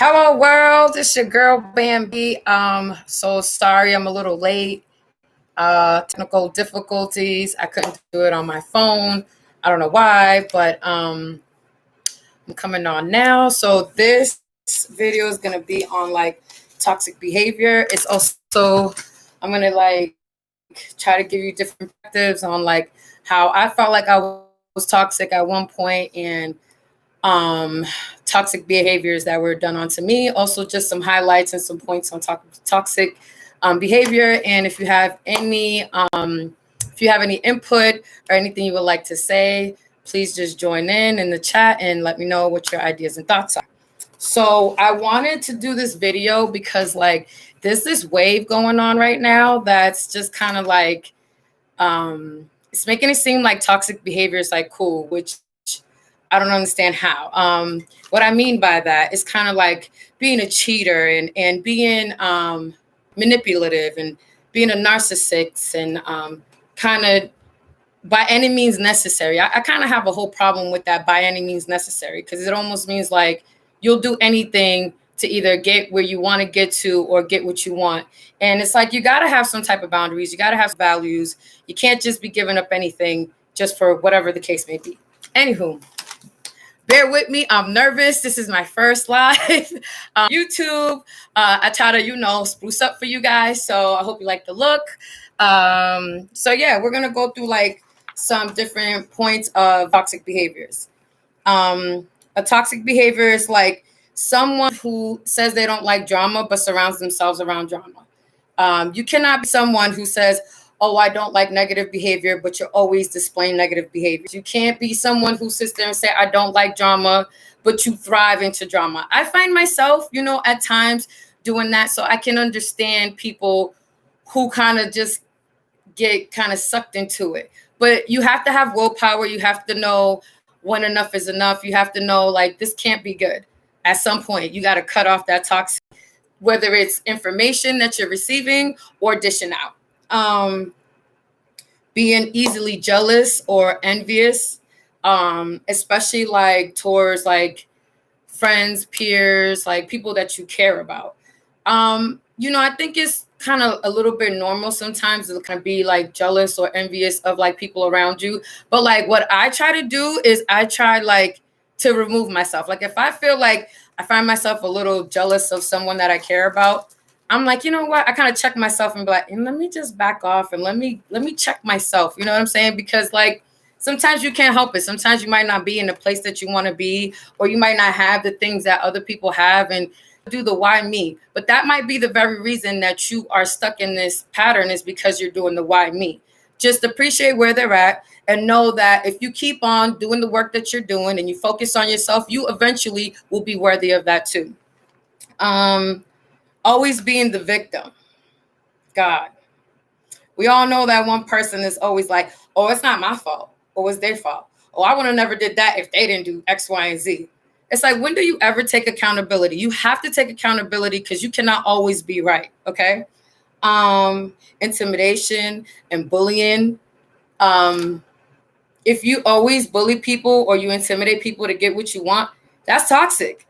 Hello world, it's your girl Bambi. So sorry I'm a little late. Technical difficulties. I couldn't do it on my phone. I don't know why, but I'm coming on now. So this video is gonna be on like toxic behavior. It's also I'm gonna like try to give you different perspectives on like how I felt like I was toxic at one point and um, toxic behaviors that were done onto me. Also, just some highlights and some points on toxic behavior. And if you have any input or anything you would like to say, please just join in the chat and let me know what your ideas and thoughts are. So I wanted to do this video because like there's this wave going on right now that's just kind of like it's making it seem like toxic behavior is like cool, which I don't understand how. What I mean by that is kind of like being a cheater and being manipulative and being a narcissist and kind of by any means necessary. I kind of have a whole problem with that by any means necessary because it almost means like you'll do anything to either get where you want to get to or get what you want. And it's like you got to have some type of boundaries. You got to have values. You can't just be giving up anything just for whatever the case may be. Anywho, bear with me. I'm nervous. This is my first live YouTube. I try to, spruce up for you guys. So I hope you like the look. So yeah, we're going to go through like some different points of toxic behaviors. A toxic behavior is like someone who says they don't like drama, but surrounds themselves around drama. You cannot be someone who says, oh, I don't like negative behavior, but you're always displaying negative behaviors. You can't be someone who sits there and say, I don't like drama, but you thrive into drama. I find myself, at times doing that. So I can understand people who kind of just get kind of sucked into it. But you have to have willpower. You have to know when enough is enough. You have to know like this can't be good. At some point, you got to cut off that toxic, whether it's information that you're receiving or dishing out. Being easily jealous or envious, especially like towards like friends, peers, like people that you care about. I think it's kind of a little bit normal sometimes to kind of be like jealous or envious of like people around you. But like what I try to do is I try like to remove myself. Like if I feel like I find myself a little jealous of someone that I care about, I'm like, you know what? I kind of check myself and be like, let me just back off and let me check myself. You know what I'm saying? Because like sometimes you can't help it. Sometimes you might not be in the place that you want to be, or you might not have the things that other people have, and do the why me. But that might be the very reason that you are stuck in this pattern is because you're doing the why me. Just appreciate where they're at and know that if you keep on doing the work that you're doing and you focus on yourself, you eventually will be worthy of that too. Always being the victim. God. We all know that one person is always like, oh, it's not my fault. Or it's their fault. Oh, I would have never did that if they didn't do X, Y, and Z. It's like, when do you ever take accountability? You have to take accountability because you cannot always be right. Okay. Intimidation and bullying. If you always bully people or you intimidate people to get what you want, that's toxic.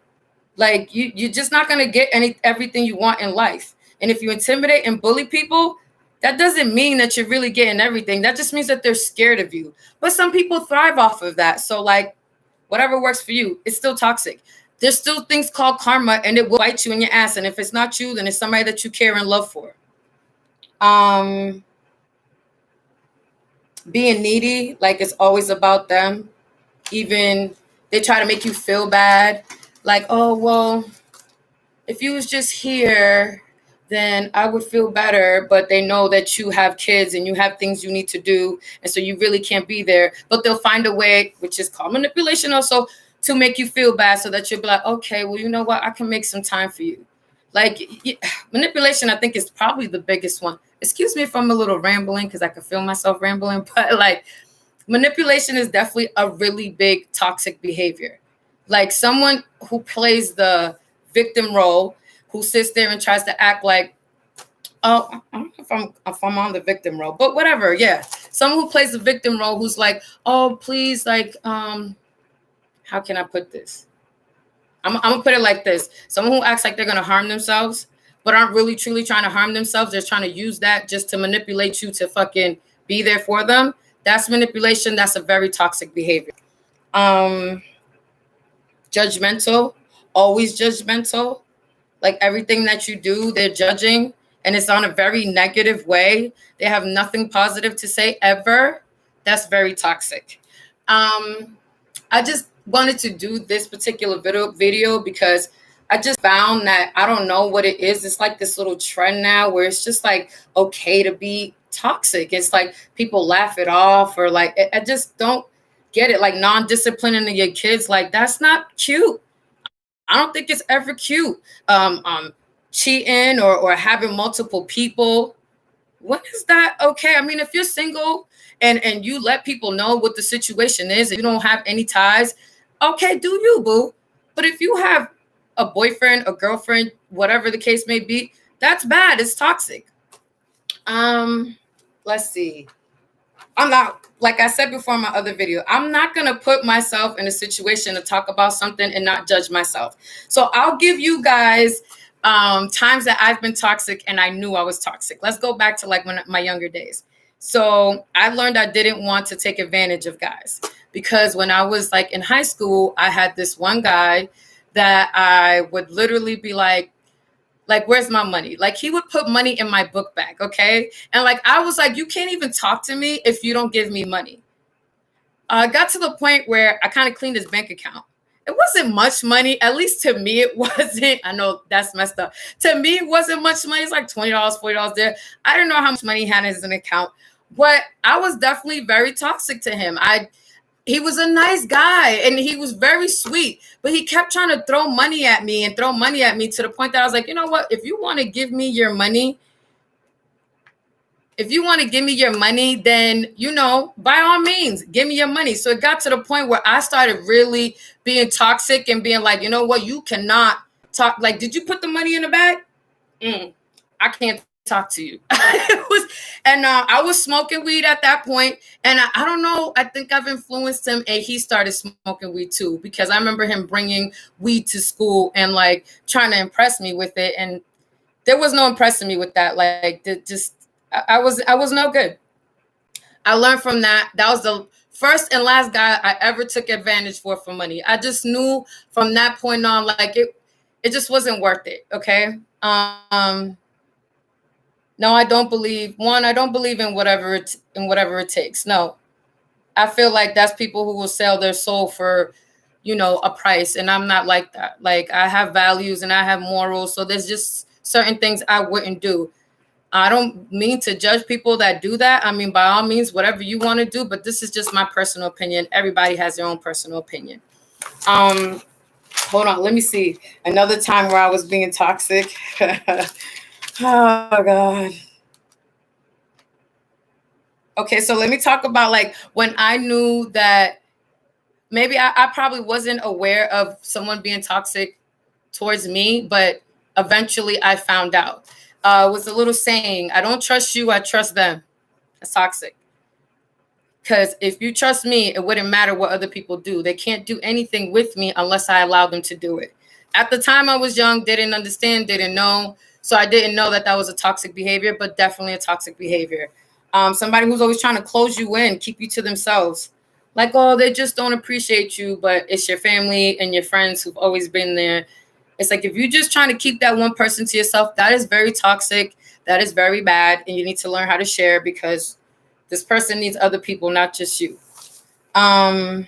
Like you're just not going to get everything you want in life. And if you intimidate and bully people, that doesn't mean that you're really getting everything. That just means that they're scared of you. But some people thrive off of that. So like whatever works for you, it's still toxic. There's still things called karma and it will bite you in your ass. And if it's not you, then it's somebody that you care and love for. Being needy, like it's always about them. Even they try to make you feel bad. Like, oh, well, if you was just here, then I would feel better. But they know that you have kids and you have things you need to do. And so you really can't be there. But they'll find a way, which is called manipulation also, to make you feel bad so that you'll be like, okay, well, you know what? I can make some time for you. Like manipulation, I think is probably the biggest one. Excuse me if I'm a little rambling because I can feel myself rambling. But like manipulation is definitely a really big toxic behavior. Like someone who plays the victim role, who sits there and tries to act like, oh, I don't know if I'm on the victim role, but whatever. Yeah. Someone who plays the victim role who's like, oh, please, like, how can I put this? I'm gonna put it like this: someone who acts like they're gonna harm themselves, but aren't really truly trying to harm themselves. They're trying to use that just to manipulate you to fucking be there for them. That's manipulation. That's a very toxic behavior. Um, Judgmental, always judgmental. Like everything that you do, they're judging, and it's on a very negative way. They have nothing positive to say ever. That's very toxic. I just wanted to do this particular video because I just found that I don't know what it is. It's like this little trend now where it's just like okay to be toxic. It's like people laugh it off, or like I just don't get it. Like non-disciplining your kids, like that's not cute. I don't think it's ever cute. Cheating or having multiple people. When is that okay? I mean, if you're single and you let people know what the situation is, and you don't have any ties, okay, do you, boo? But if you have a boyfriend, a girlfriend, whatever the case may be, that's bad. It's toxic. Let's see. I'm not, like I said before in my other video, I'm not going to put myself in a situation to talk about something and not judge myself. So I'll give you guys times that I've been toxic and I knew I was toxic. Let's go back to like my younger days. So I learned I didn't want to take advantage of guys because when I was like in high school, I had this one guy that I would literally be like, where's my money? Like he would put money in my book bag, okay? And like I was like, you can't even talk to me if you don't give me money. I got to the point where I kind of cleaned his bank account. It wasn't much money, at least to me it wasn't. I know that's messed up. To me, it wasn't much money. It's like $20, $40 there. I don't know how much money he had in his account, but I was definitely very toxic to him. He was a nice guy and he was very sweet, but he kept trying to throw money at me to the point that I was like, you know what? If you want to give me your money, then, you know, by all means, give me your money. So it got to the point where I started really being toxic and being like, you know what? You cannot talk. Like, did you put the money in the bag? I can't talk to you. I was smoking weed at that point, and I don't know, I think I've influenced him, and he started smoking weed too, because I remember him bringing weed to school and like trying to impress me with it, and there was no impressing me with that. Like I was no good. I learned from that. That was the first and last guy I ever took advantage for money. I just knew from that point on, like it just wasn't worth it. Okay. No, I don't believe in whatever it takes. No, I feel like that's people who will sell their soul for, you know, a price. And I'm not like that. Like I have values and I have morals. So there's just certain things I wouldn't do. I don't mean to judge people that do that. I mean, by all means, whatever you want to do, but this is just my personal opinion. Everybody has their own personal opinion. Hold on. Let me see. Another time where I was being toxic. Oh, God. Okay, so let me talk about like when I knew that maybe I probably wasn't aware of someone being toxic towards me, but eventually I found out. It was a little saying, I don't trust you, I trust them. That's toxic. Because if you trust me, it wouldn't matter what other people do. They can't do anything with me unless I allow them to do it. At the time I was young, didn't understand, didn't know. So I didn't know that was a toxic behavior, but definitely a toxic behavior. Somebody who's always trying to close you in, keep you to themselves. Like, oh, they just don't appreciate you, but it's your family and your friends who've always been there. It's like if you're just trying to keep that one person to yourself, that is very toxic. That is very bad. And you need to learn how to share because this person needs other people, not just you. Let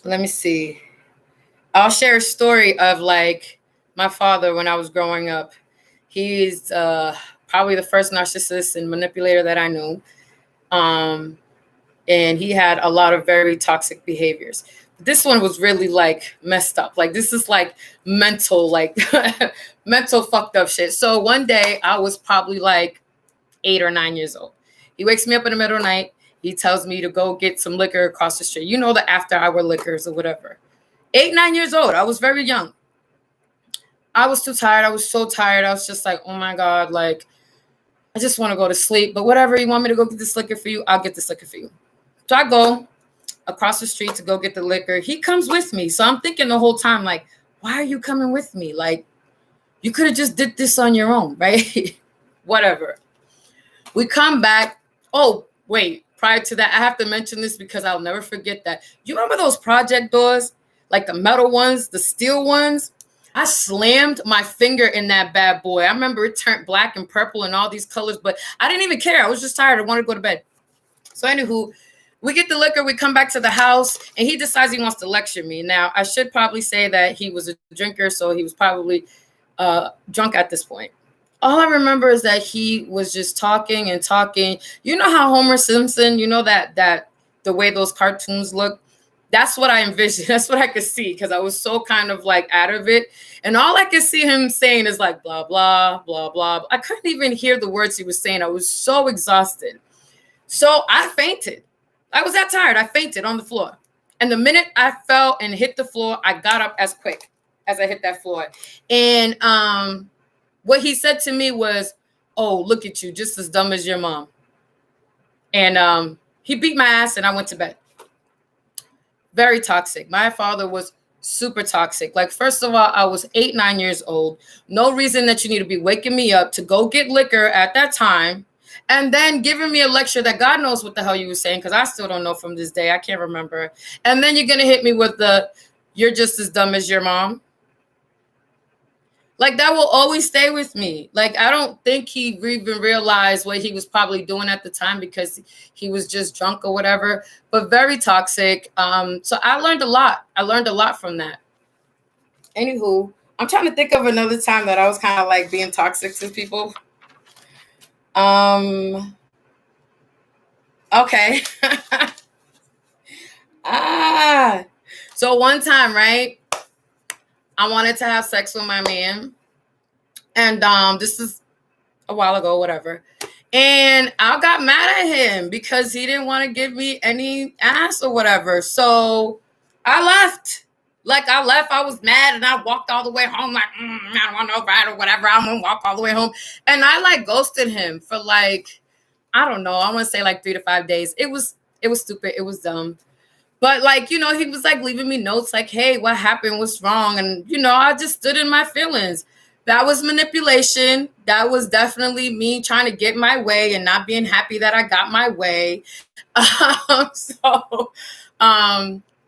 me see. I'll share a story of like my father when I was growing up. He's probably the first narcissist and manipulator that I knew. And he had a lot of very toxic behaviors. This one was really like messed up. Like this is like mental, like mental fucked up shit. So one day I was probably like 8 or 9 years old. He wakes me up in the middle of the night. He tells me to go get some liquor across the street. You know, the after hour liquors or whatever. 8, 9 years old. I was very young. I was too tired. I was so tired. I was just like, oh my God, like, I just want to go to sleep. But whatever, you want me to go get this liquor for you? I'll get this liquor for you. So I go. across the street to go get the liquor. He comes with me. So I'm thinking the whole time, like, why are you coming with me? Like, you could have just did this on your own, right? Whatever. We come back. Oh, wait. Prior to that, I have to mention this because I'll never forget that. You remember those project doors? Like the metal ones, the steel ones? I slammed my finger in that bad boy. I remember it turned black and purple and all these colors, but I didn't even care. I was just tired. I wanted to go to bed. So anywho, we get the liquor. We come back to the house, and he decides he wants to lecture me. Now, I should probably say that he was a drinker, so he was probably drunk at this point. All I remember is that he was just talking and talking. You know how Homer Simpson, you know that the way those cartoons look? That's what I envisioned. That's what I could see because I was so kind of like out of it. And all I could see him saying is like, blah, blah, blah, blah. I couldn't even hear the words he was saying. I was so exhausted. So I fainted. I was that tired. I fainted on the floor. And the minute I fell and hit the floor, I got up as quick as I hit that floor. And what he said to me was, oh, look at you, just as dumb as your mom. And he beat my ass and I went to bed. Very toxic. My father was super toxic. Like, first of all, I was 8, 9 years old. No reason that you need to be waking me up to go get liquor at that time. And then giving me a lecture that God knows what the hell you were saying, because I still don't know from this day. I can't remember. And then you're going to hit me with you're just as dumb as your mom. Like, that will always stay with me. Like, I don't think he even realized what he was probably doing at the time because he was just drunk or whatever, but very toxic. So I learned a lot. I learned a lot from that. Anywho, I'm trying to think of another time that I was kind of like being toxic to people. Okay. So one time, right? I wanted to have sex with my man. And this is a while ago, whatever. And I got mad at him because he didn't want to give me any ass or whatever. So I left. Like, I left. I was mad and I walked all the way home like, I don't want no ride or whatever. I'm going to walk all the way home. And I like ghosted him for like, I don't know. I want to say like 3 to 5 days. It was stupid. It was dumb. But like, you know, he was like leaving me notes like, hey, what happened? What's wrong? And, you know, I just stood in my feelings. That was manipulation. That was definitely me trying to get my way and not being happy that I got my way.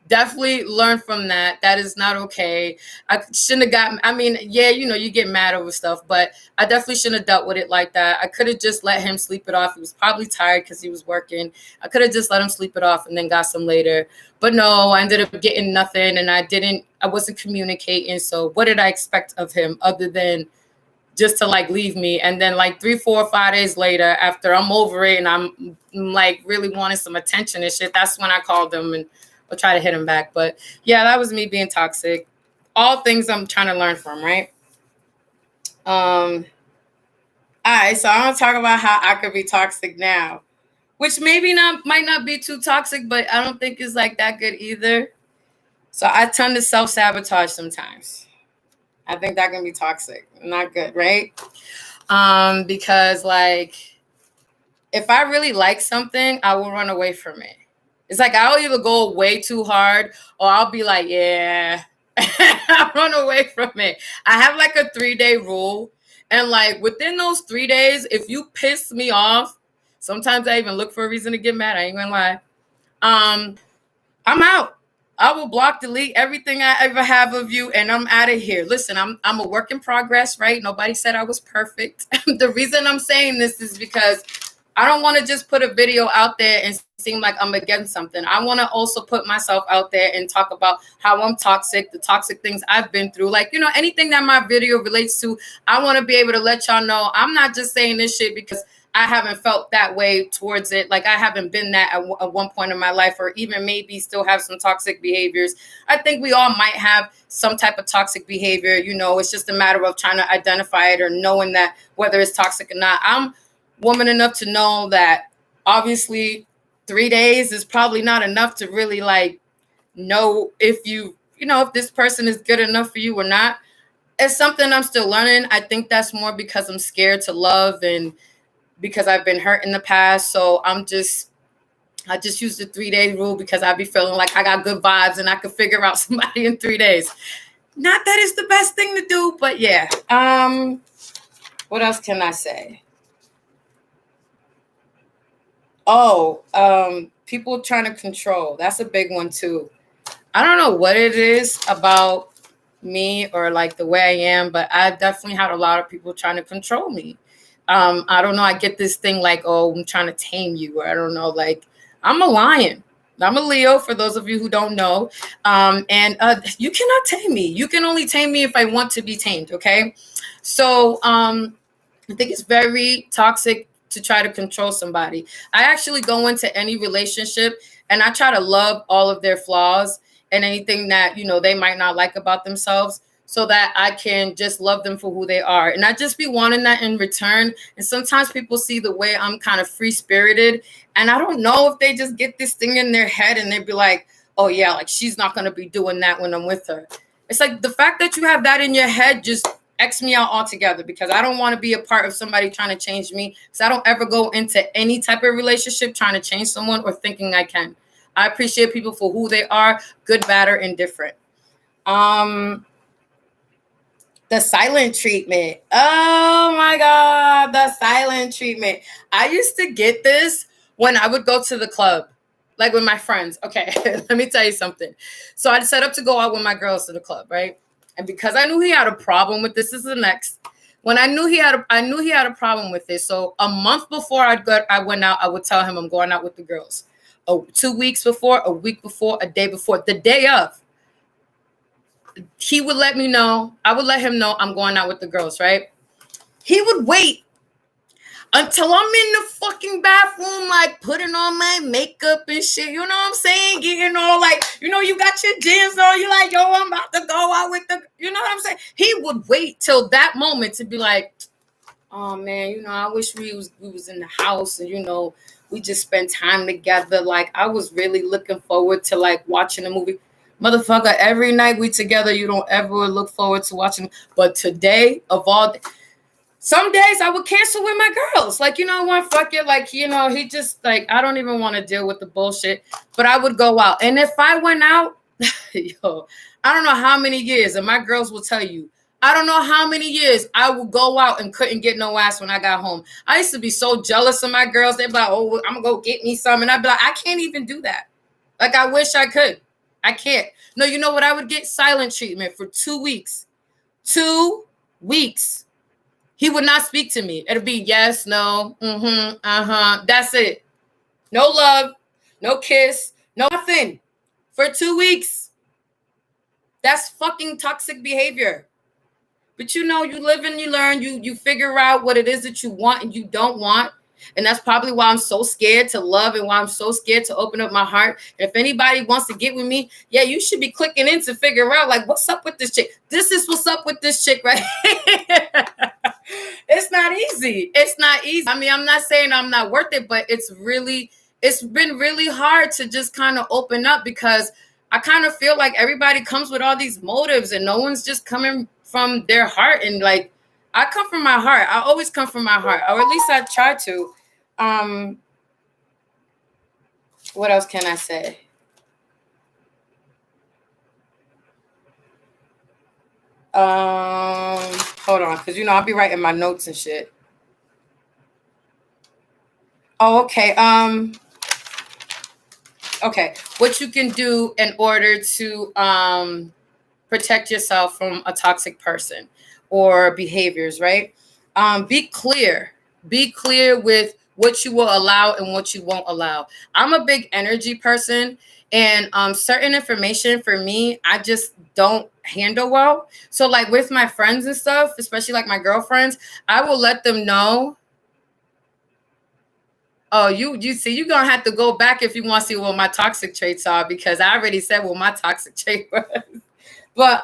Definitely learn from that. That is not okay. I shouldn't have gotten, I mean, yeah, you know, you get mad over stuff, but I definitely shouldn't have dealt with it like that. I could have just let him sleep it off. He was probably tired because he was working. I could have just let him sleep it off and then got some later. But no, I ended up getting nothing and I wasn't communicating. So what did I expect of him other than just to like leave me? And then like 3, 4, 5 days later, after I'm over it and I'm like really wanting some attention and shit, that's when I called him and I'll try to hit him back. But yeah, that was me being toxic. All things I'm trying to learn from, right? All right, so I want to talk about how I could be toxic now, which might not be too toxic, but I don't think it's like that good either. So I tend to self-sabotage sometimes. I think that can be toxic. Not good, right? Because like, if I really like something, I will run away from it. It's like I'll either go way too hard or I'll be like, yeah, I'll run away from it. I have like a 3-day rule. And like within those 3 days, if you piss me off, sometimes I even look for a reason to get mad. I ain't gonna lie. I'm out. I will block, delete everything I ever have of you, and I'm out of here. Listen, I'm a work in progress, right? Nobody said I was perfect. The reason I'm saying this is because I don't want to just put a video out there and seem like I'm against something. I want to also put myself out there and talk about how I'm toxic, the toxic things I've been through. Like, you know, anything that my video relates to, I want to be able to let y'all know I'm not just saying this shit because I haven't felt that way towards it. Like, I haven't been that at one point in my life, or even maybe still have some toxic behaviors. I think we all might have some type of toxic behavior. You know, it's just a matter of trying to identify it or knowing that whether it's toxic or not. I'm woman enough to know that obviously 3 days is probably not enough to really like know if if this person is good enough for you or not. It's something I'm still learning. I think that's more because I'm scared to love and because I've been hurt in the past. So I'm just I just use the 3-day rule because I be feeling like I got good vibes and I could figure out somebody in 3 days. Not that it's the best thing to do, but yeah. What else can I say? People trying to control. That's a big one too. I don't know what it is about me or like the way I am, but I've definitely had a lot of people trying to control me. I don't know. I get this thing like, oh, I'm trying to tame you, or I don't know. Like, I'm a lion. I'm a Leo, for those of you who don't know. And you cannot tame me. You can only tame me if I want to be tamed, okay? So I think it's very toxic to try to control somebody. I actually go into any relationship and I try to love all of their flaws and anything that, you know, they might not like about themselves, so that I can just love them for who they are. And I just be wanting that in return. And sometimes people see the way I'm kind of free spirited. And I don't know if they just get this thing in their head and they be like, oh yeah, like she's not going to be doing that when I'm with her. It's like the fact that you have that in your head just X me out altogether, because I don't want to be a part of somebody trying to change me. Because I don't ever go into any type of relationship trying to change someone or thinking I can. I appreciate people for who they are, good, bad, or indifferent. The silent treatment. Oh my God, the silent treatment. I used to get this when I would go to the club, like with my friends. Okay, let me tell you something. So I'd set up to go out with my girls to the club, right? And because I knew he had a problem with this, is the next. When I knew he had a problem with this. So a month before I went out, I would tell him I'm going out with the girls. 2 weeks before, a week before, a day before, the day of. He would let me know. I would let him know I'm going out with the girls, right? He would wait until I'm in the fucking bathroom, like putting on my makeup and shit. You know what I'm saying? Getting all like, you know, you got your jeans on. You like, yo, I'm about to go out with the, you know what I'm saying? He would wait till that moment to be like, oh man, you know, I wish we was in the house and, you know, we just spent time together. Like, I was really looking forward to like watching a movie. Motherfucker, every night we together, you don't ever look forward to watching. But today, of all, some days I would cancel with my girls. Like, you know what, fuck it. Like, you know, he just like, I don't even want to deal with the bullshit. But I would go out. And if I went out, yo, I don't know how many years, and my girls will tell you, I don't know how many years I would go out and couldn't get no ass when I got home. I used to be so jealous of my girls. They'd be like, oh, I'm going to go get me some. And I'd be like, I can't even do that. Like, I wish I could. I can't. No, you know what? I would get silent treatment for 2 weeks. 2 weeks. He would not speak to me. It'd be yes, no, uh-huh. That's it. No love, no kiss, no nothing. For 2 weeks. That's fucking toxic behavior. But you know, you live and you learn. You figure out what it is that you want and you don't want. And that's probably why I'm so scared to love and why I'm so scared to open up my heart. If anybody wants to get with me, yeah, you should be clicking in to figure out, like, what's up with this chick? This is what's up with this chick, right? It's not easy. It's not easy. I mean, I'm not saying I'm not worth it, but it's been really hard to just kind of open up, because I kind of feel like everybody comes with all these motives and no one's just coming from their heart. And like, I come from my heart. I always come from my heart, or at least I try to. What else can I say? Hold on, because you know I'll be writing my notes and shit. Oh, okay. Okay. What you can do in order to protect yourself from a toxic person or behaviors, right? Be clear. Be clear with what you will allow and what you won't allow. I'm a big energy person, and certain information for me, I just don't handle well. So like with my friends and stuff, especially like my girlfriends, I will let them know. Oh, you see, you're gonna have to go back if you want to see what my toxic traits are, because I already said what my toxic trait was. But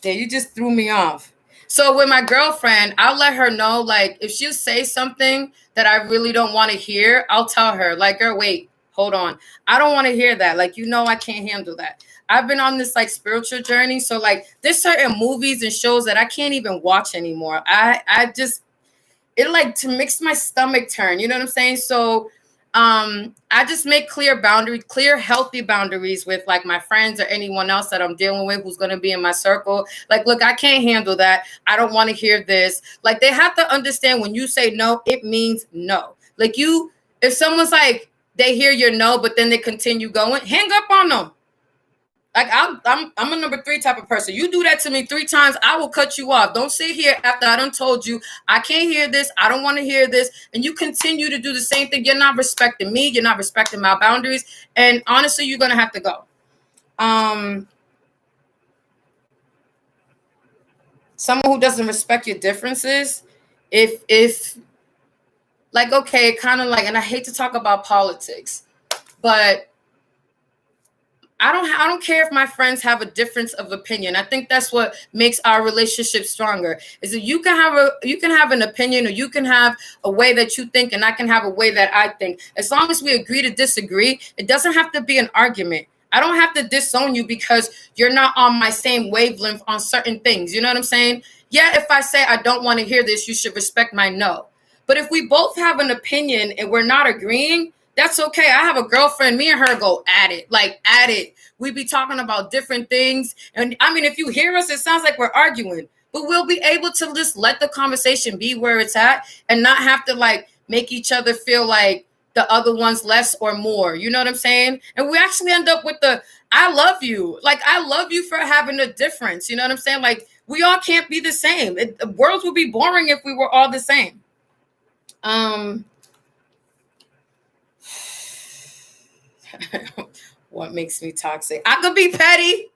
yeah, you just threw me off. So with my girlfriend, I'll let her know, like, if she say something that I really don't want to hear, I'll tell her, like, girl, wait, hold on. I don't want to hear that. Like, you know, I can't handle that. I've been on this like spiritual journey. So like there's certain movies and shows that I can't even watch anymore. I just, it like to makes my stomach turn. You know what I'm saying? So I just make clear, healthy boundaries with like my friends or anyone else that I'm dealing with who's going to be in my circle. Like, look, I can't handle that. I don't want to hear this. Like, they have to understand when you say no, it means no. Like, if someone's like, they hear your no, but then they continue going, hang up on them. Like, I'm a number 3 type of person. You do that to me 3 times, I will cut you off. Don't sit here after I done told you I can't hear this, I don't want to hear this, and you continue to do the same thing. You're not respecting me. You're not respecting my boundaries. And honestly, you're gonna have to go. Someone who doesn't respect your differences, if like, okay, kind of like, and I hate to talk about politics, but I don't care if my friends have a difference of opinion. I think that's what makes our relationship stronger. Is that you can have an opinion, or you can have a way that you think, and I can have a way that I think. As long as we agree to disagree, it doesn't have to be an argument. I don't have to disown you because you're not on my same wavelength on certain things. You know what I'm saying? Yeah, if I say I don't want to hear this, you should respect my no. But if we both have an opinion and we're not agreeing, that's okay. I have a girlfriend. Me and her go at it. Like, at it. We be talking about different things. And I mean, if you hear us, it sounds like we're arguing. But we'll be able to just let the conversation be where it's at and not have to, like, make each other feel like the other one's less or more. You know what I'm saying? And we actually end up with I love you. Like, I love you for having a difference. You know what I'm saying? Like, we all can't be the same. The world would be boring if we were all the same. What makes me toxic? I could be petty.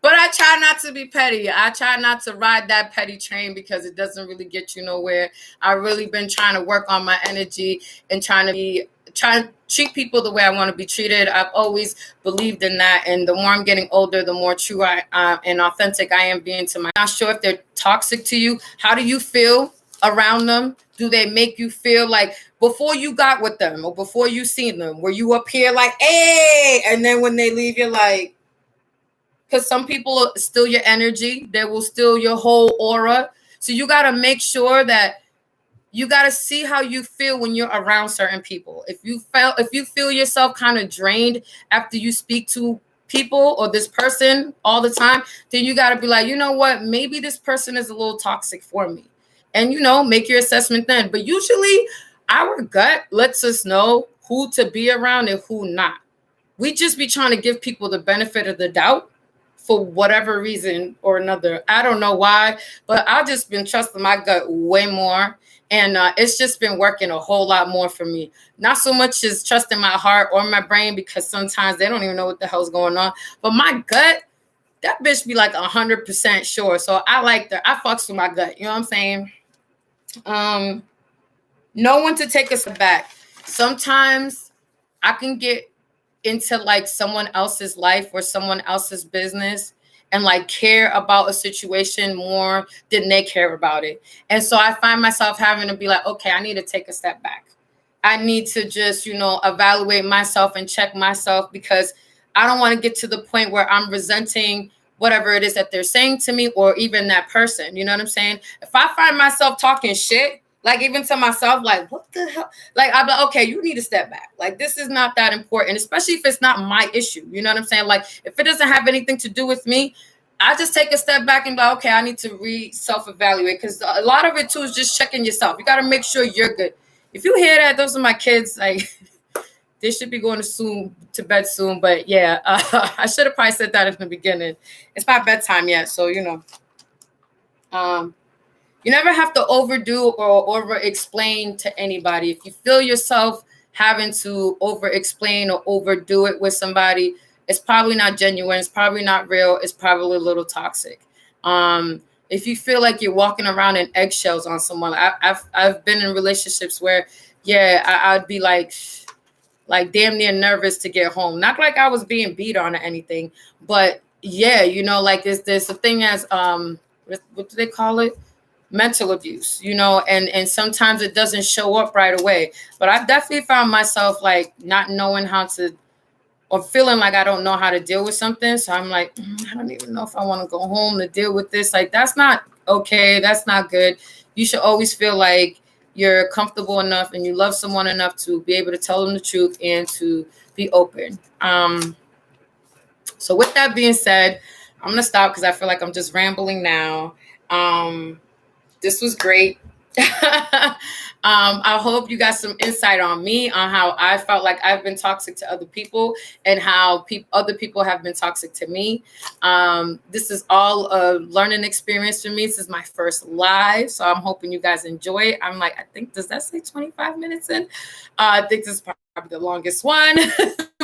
But I try not to be petty. I try not to ride that petty train because it doesn't really get you nowhere. I've really been trying to work on my energy and trying to treat people the way I want to be treated. I've always believed in that. And the more I'm getting older, the more true and authentic I am being to my. I'm not sure if they're toxic to you. How do you feel around them? Do they make you feel like before you got with them or before you seen them, were you up here like, hey, and then when they leave, you're like, because some people steal your energy. They will steal your whole aura. So you got to make sure that you got to see how you feel when you're around certain people. If you feel yourself kind of drained after you speak to people or this person all the time, then you got to be like, you know what? Maybe this person is a little toxic for me. And, make your assessment then. But usually our gut lets us know who to be around and who not. We just be trying to give people the benefit of the doubt for whatever reason or another. I don't know why, but I've just been trusting my gut way more. And it's just been working a whole lot more for me. Not so much as trusting my heart or my brain, because sometimes they don't even know what the hell's going on. But my gut, that bitch be like 100% sure. So I like that. I fucks with my gut. You know what I'm saying? Know when to take a step back. Sometimes I can get into like someone else's life or someone else's business and like care about a situation more than they care about it. And so I find myself having to be like, okay, I need to take a step back. I need to just, evaluate myself and check myself, because I don't want to get to the point where I'm resenting whatever it is that they're saying to me or even that person. You know what I'm saying? If I find myself talking shit, like even to myself, like, what the hell? Like, I'm like, okay, you need to step back. Like, this is not that important, especially if it's not my issue. You know what I'm saying? Like, if it doesn't have anything to do with me, I just take a step back and be like, okay, I need to self-evaluate, because a lot of it too is just checking yourself. You got to make sure you're good. If you hear that, those are my kids. Like, they should be going to bed soon. But yeah, I should have probably said that in the beginning. It's not bedtime yet, so you never have to overdo or over-explain to anybody. If you feel yourself having to over-explain or overdo it with somebody, it's probably not genuine. It's probably not real. It's probably a little toxic. If you feel like you're walking around in eggshells on someone, I've been in relationships where, I'd be like damn near nervous to get home. Not like I was being beat on or anything, but like there's a thing as what do they call it? Mental abuse, and sometimes it doesn't show up right away. But I've definitely found myself like not knowing how to, or feeling like I don't know how to deal with something. So I'm like, I don't even know if I want to go home to deal with this. Like, that's not okay. That's not good. You should always feel like, you're comfortable enough and you love someone enough to be able to tell them the truth and to be open. So with that being said, I'm gonna stop because I feel like I'm just rambling now. This was great. I hope you got some insight on me, on how I felt like I've been toxic to other people and how other people have been toxic to me. This is all a learning experience for me. This is my first live, so I'm hoping you guys enjoy it. I'm like, I think, does that say 25 minutes in? I think this is probably the longest one.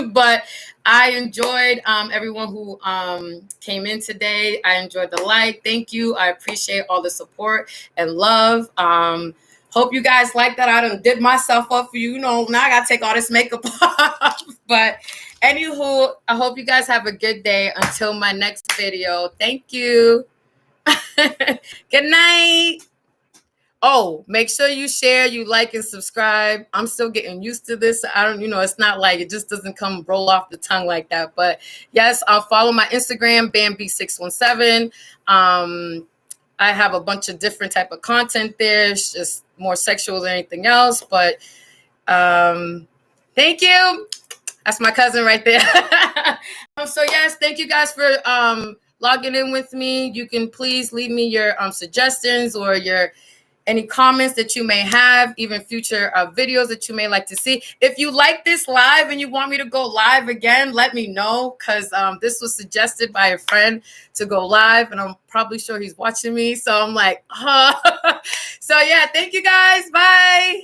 But I enjoyed everyone who came in today. I enjoyed the live. Thank you. I appreciate all the support and love. Hope you guys like that. I done did myself up for you. You know, now I got to take all this makeup off. But anywho, I hope you guys have a good day until my next video. Thank you. Good night. Oh, make sure you share, you like, and subscribe. I'm still getting used to this. I don't, it's not like it just doesn't roll off the tongue like that. But yes, I'll follow my Instagram, Bambi617. I have a bunch of different type of content there. It's just more sexual than anything else. But thank you. That's my cousin right there. So yes, thank you guys for logging in with me. You can please leave me your suggestions or any comments that you may have, even future videos that you may like to see. If you like this live and you want me to go live again, let me know, because this was suggested by a friend to go live, and I'm probably sure he's watching me. So I'm like, So yeah, thank you guys. Bye.